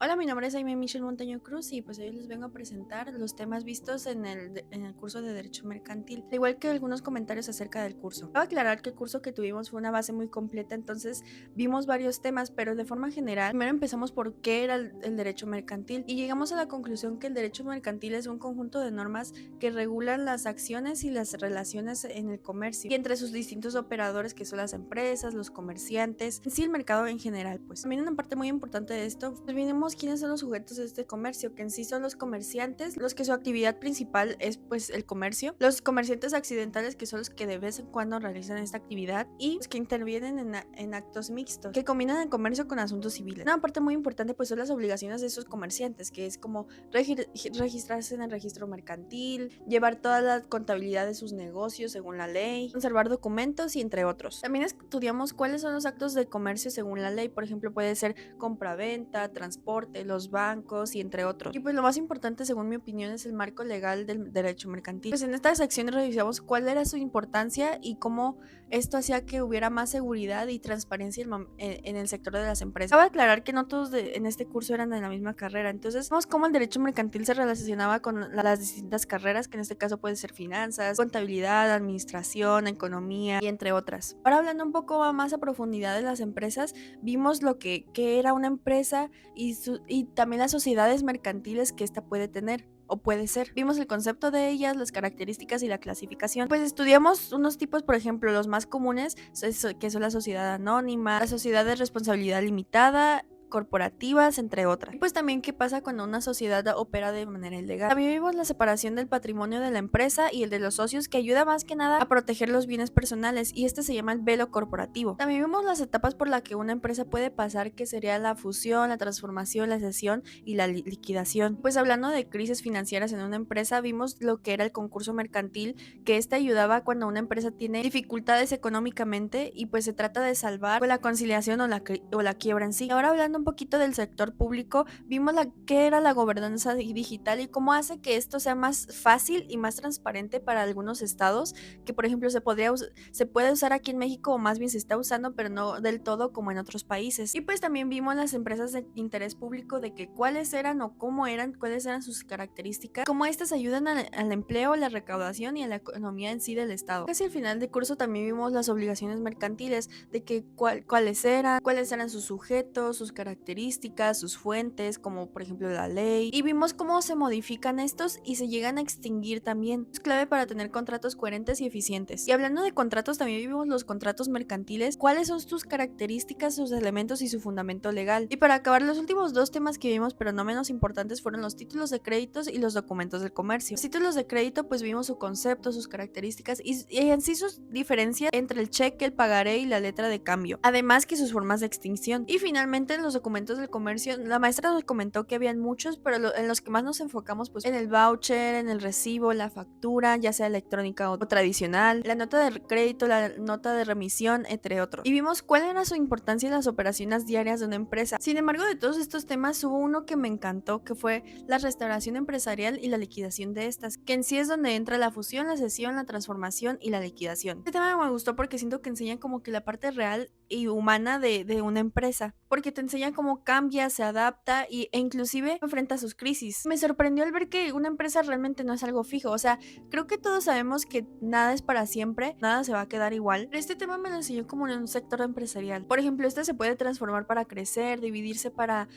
Hola, mi nombre es Aimee Michelle Montaño Cruz y pues hoy les vengo a presentar los temas vistos en el curso de Derecho Mercantil, al igual que algunos comentarios acerca del curso. Cabe aclarar que el curso que tuvimos fue una base muy completa, entonces vimos varios temas, pero de forma general, primero empezamos por qué era el derecho mercantil y llegamos a la conclusión que el derecho mercantil es un conjunto de normas que regulan las acciones y las relaciones en el comercio y entre sus distintos operadores que son las empresas, los comerciantes, en sí el mercado en general. Pues también una parte muy importante de esto, pues venimos quiénes son los sujetos de este comercio, que en sí son los comerciantes, los que su actividad principal es pues el comercio, los comerciantes accidentales, que son los que de vez en cuando realizan esta actividad, y los que intervienen en actos mixtos, que combinan el comercio con asuntos civiles. Una parte muy importante pues son las obligaciones de esos comerciantes, que es como registrarse en el registro mercantil, llevar toda la contabilidad de sus negocios según la ley, conservar documentos y entre otros. También estudiamos cuáles son los actos de comercio según la ley, por ejemplo puede ser compra-venta, transporte, los bancos y entre otros. Y pues lo más importante según mi opinión es el marco legal del derecho mercantil. Pues en esta sección revisamos cuál era su importancia y cómo esto hacía que hubiera más seguridad y transparencia en el sector de las empresas. Cabe aclarar que no todos en este curso eran de la misma carrera, entonces vemos cómo el derecho mercantil se relacionaba con las distintas carreras, que en este caso puede ser finanzas, contabilidad, administración, economía y entre otras. Ahora hablando un poco más a profundidad de las empresas, vimos lo que era una empresa y también las sociedades mercantiles que ésta puede tener o puede ser. Vimos el concepto de ellas, las características y la clasificación. Pues estudiamos unos tipos, por ejemplo, los más comunes, que son la sociedad anónima, la sociedad de responsabilidad limitada, corporativas, entre otras. Y pues también qué pasa cuando una sociedad opera de manera ilegal. También vimos la separación del patrimonio de la empresa y el de los socios, que ayuda más que nada a proteger los bienes personales, y este se llama el velo corporativo. También vimos las etapas por las que una empresa puede pasar, que sería la fusión, la transformación, la cesión y la liquidación. Pues hablando de crisis financieras en una empresa, vimos lo que era el concurso mercantil, que este ayudaba cuando una empresa tiene dificultades económicamente y pues se trata de salvar pues, la conciliación o la quiebra en sí. Ahora hablando un poquito del sector público, vimos qué era la gobernanza digital y cómo hace que esto sea más fácil y más transparente para algunos estados, que por ejemplo se puede usar aquí en México, o más bien se está usando, pero no del todo como en otros países. Y pues también vimos las empresas de interés público, de que cuáles eran o cómo eran, cuáles eran sus características, cómo estas ayudan al empleo, la recaudación y a la economía en sí del estado. Casi al final del curso también vimos las obligaciones mercantiles, de que cuáles eran sus sujetos, sus características, sus fuentes, como por ejemplo la ley, y vimos cómo se modifican estos y se llegan a extinguir también. Es clave para tener contratos coherentes y eficientes. Y hablando de contratos, también vimos los contratos mercantiles, cuáles son sus características, sus elementos y su fundamento legal. Y para acabar, los últimos dos temas que vimos, pero no menos importantes, fueron los títulos de créditos y los documentos del comercio. Los títulos de crédito, pues vimos su concepto, sus características y en sí sus diferencias entre el cheque, el pagaré y la letra de cambio, además que sus formas de extinción. Y finalmente, en los documentos del comercio, la maestra nos comentó que habían muchos, pero en los que más nos enfocamos pues en el voucher, en el recibo, la factura, ya sea electrónica o tradicional, la nota de crédito, la nota de remisión, entre otros. Y vimos cuál era su importancia en las operaciones diarias de una empresa. Sin embargo, de todos estos temas hubo uno que me encantó, que fue la restauración empresarial y la liquidación de estas, que en sí es donde entra la fusión, la cesión, la transformación y la liquidación. Este tema me gustó porque siento que enseña como que la parte real y humana de una empresa, porque te enseña cómo cambia, se adapta e inclusive enfrenta sus crisis. Me sorprendió al ver que una empresa realmente no es algo fijo, o sea, creo que todos sabemos que nada es para siempre, nada se va a quedar igual, pero este tema me lo enseñó como en un sector empresarial. Por ejemplo, este se puede transformar para crecer, dividirse para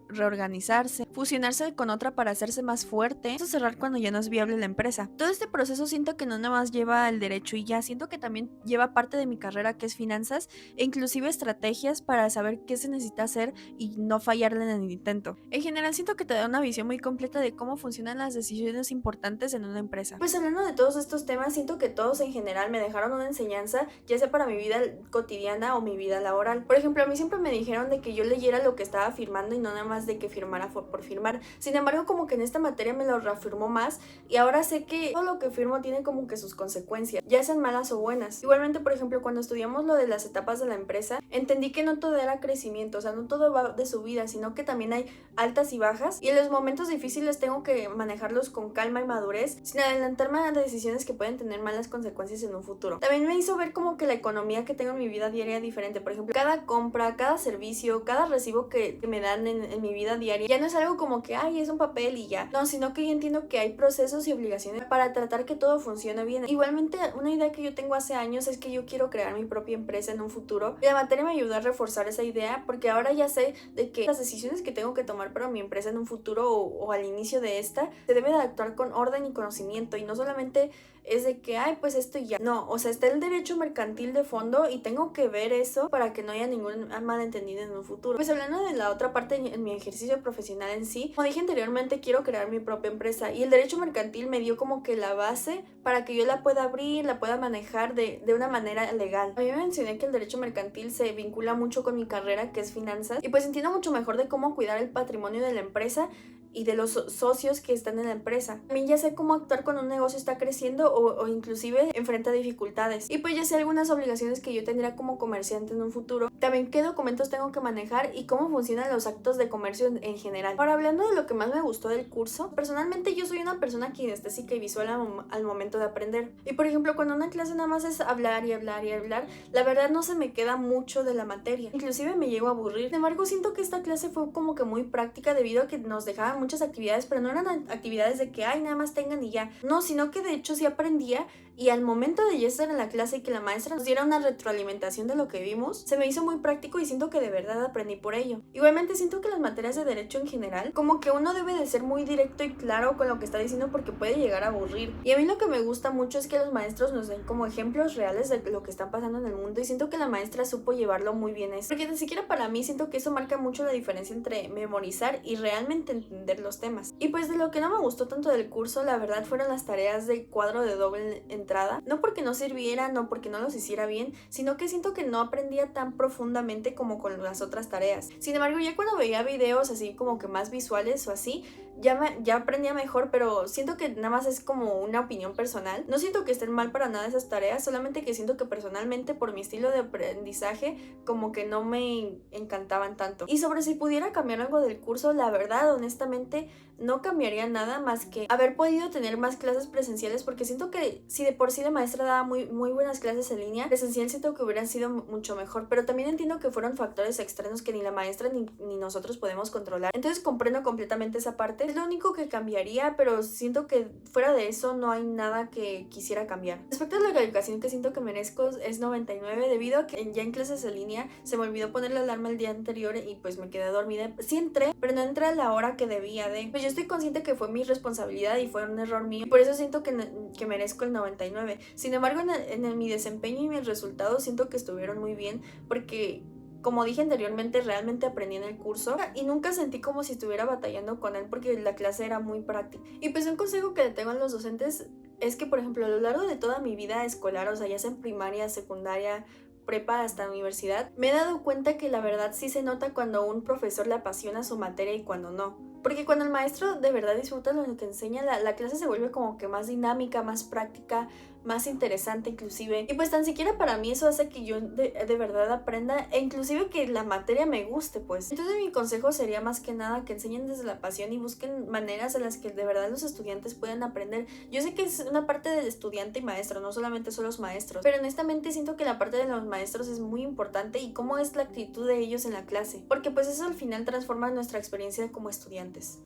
reorganizarse, fusionarse con otra para hacerse más fuerte, o cerrar cuando ya no es viable la empresa. Todo este proceso siento que no nada más lleva el derecho y ya, siento que también lleva parte de mi carrera, que es finanzas, e inclusive estrategias para saber qué se necesita hacer y no fallarle en el intento. En general siento que te da una visión muy completa de cómo funcionan las decisiones importantes en una empresa. Pues hablando de todos estos temas, siento que todos en general me dejaron una enseñanza, ya sea para mi vida cotidiana o mi vida laboral. Por ejemplo, a mí siempre me dijeron de que yo leyera lo que estaba firmando y no nada más de que firmara por firmar. Sin embargo, como que en esta materia me lo reafirmó más y ahora sé que todo lo que firmo tiene como que sus consecuencias, ya sean malas o buenas. Igualmente, por ejemplo, cuando estudiamos lo de las etapas de la empresa, entendí que no todo era crecimiento, o sea, no todo va de subida, sino que también hay altas y bajas, y en los momentos difíciles tengo que manejarlos con calma y madurez, sin adelantarme a decisiones que pueden tener malas consecuencias en un futuro. También me hizo ver como que la economía que tengo en mi vida diaria es diferente. Por ejemplo, cada compra, cada servicio, cada recibo que me dan en mi vida diaria, ya no es algo como que, ay, es un papel y ya. No, sino que yo entiendo que hay procesos y obligaciones para tratar que todo funcione bien. Igualmente, una idea que yo tengo hace años es que yo quiero crear mi propia empresa en un futuro. Y la materia me ayudó a reforzar esa idea, porque ahora ya sé de que las decisiones que tengo que tomar para mi empresa en un futuro o al inicio de esta, se debe de actuar con orden y conocimiento, y no solamente es de que, ay, pues esto y ya. No, o sea, está el derecho mercantil de fondo y tengo que ver eso para que no haya ningún malentendido en un futuro. Pues hablando de la otra parte en mi ejercicio profesional en sí, como dije anteriormente, quiero crear mi propia empresa, y el derecho mercantil me dio como que la base para que yo la pueda abrir, la pueda manejar de una manera legal. A mí me mencioné que el derecho mercantil se vincula mucho con mi carrera, que es finanzas, y pues entiendo mucho mejor de cómo cuidar el patrimonio de la empresa y de los socios que están en la empresa. También ya sé cómo actuar cuando un negocio está creciendo o inclusive enfrenta dificultades. Y pues ya sé algunas obligaciones que yo tendría como comerciante en un futuro. También qué documentos tengo que manejar y cómo funcionan los actos de comercio en general. Ahora, hablando de lo que más me gustó del curso, personalmente yo soy una persona kinestésica y visual al momento de aprender. Y por ejemplo, cuando una clase nada más es hablar y hablar y hablar, la verdad no se me queda mucho de la materia. Inclusive me llego a aburrir. Sin embargo, siento que esta clase fue como que muy práctica debido a que nos dejaban muchas actividades, pero no eran actividades de que, ay, nada más tengan y ya. No, sino que de hecho sí aprendía, y al momento de ya estar en la clase y que la maestra nos diera una retroalimentación de lo que vimos, se me hizo muy práctico y siento que de verdad aprendí por ello. Igualmente siento que las materias de derecho en general, como que uno debe de ser muy directo y claro con lo que está diciendo, porque puede llegar a aburrir. Y a mí lo que me gusta mucho es que los maestros nos den como ejemplos reales de lo que está pasando en el mundo, y siento que la maestra supo llevarlo muy bien eso. Porque ni siquiera para mí siento que eso marca mucho la diferencia entre memorizar y realmente entender los temas. Y pues de lo que no me gustó tanto del curso, la verdad, fueron las tareas de cuadro de doble entrada. No porque no sirvieran, no porque no los hiciera bien, sino que siento que no aprendía tan profundamente como con las otras tareas. Sin embargo, ya cuando veía videos así como que más visuales o así, ya aprendía mejor, pero siento que nada más es como una opinión personal. No siento que estén mal para nada esas tareas, solamente que siento que personalmente, por mi estilo de aprendizaje, como que no me encantaban tanto. Y sobre si pudiera cambiar algo del curso, la verdad, honestamente, no cambiaría nada más que haber podido tener más clases presenciales, porque siento que si de por sí la maestra daba muy buenas clases en línea, presencial siento que hubieran sido mucho mejor, pero también entiendo que fueron factores externos que ni la maestra ni nosotros podemos controlar. Entonces comprendo completamente esa parte. Es lo único que cambiaría, pero siento que fuera de eso no hay nada que quisiera cambiar. Respecto a la calificación que siento que merezco, es 99, debido a que ya en clases en línea se me olvidó poner la alarma el día anterior y pues me quedé dormida. Sí entré, pero no entré a la hora que debía de. Pues yo estoy consciente que fue mi responsabilidad y fue un error mío, por eso siento que merezco el 99. Sin embargo, en mi desempeño y mis resultados siento que estuvieron muy bien, porque como dije anteriormente, realmente aprendí en el curso y nunca sentí como si estuviera batallando con él, porque la clase era muy práctica. Y pues un consejo que le tengo a los docentes es que, por ejemplo, a lo largo de toda mi vida escolar, o sea, ya sea en primaria, secundaria, prepa hasta universidad, me he dado cuenta que la verdad sí se nota cuando un profesor le apasiona su materia y cuando no. Porque cuando el maestro de verdad disfruta lo que enseña, la clase se vuelve como que más dinámica, más práctica, más interesante inclusive. Y pues tan siquiera para mí eso hace que yo de verdad aprenda, e inclusive que la materia me guste, pues. Entonces mi consejo sería más que nada que enseñen desde la pasión y busquen maneras en las que de verdad los estudiantes puedan aprender. Yo sé que es una parte del estudiante y maestro, no solamente son los maestros, pero honestamente siento que la parte de los maestros es muy importante, y cómo es la actitud de ellos en la clase, porque pues eso al final transforma nuestra experiencia como estudiantes.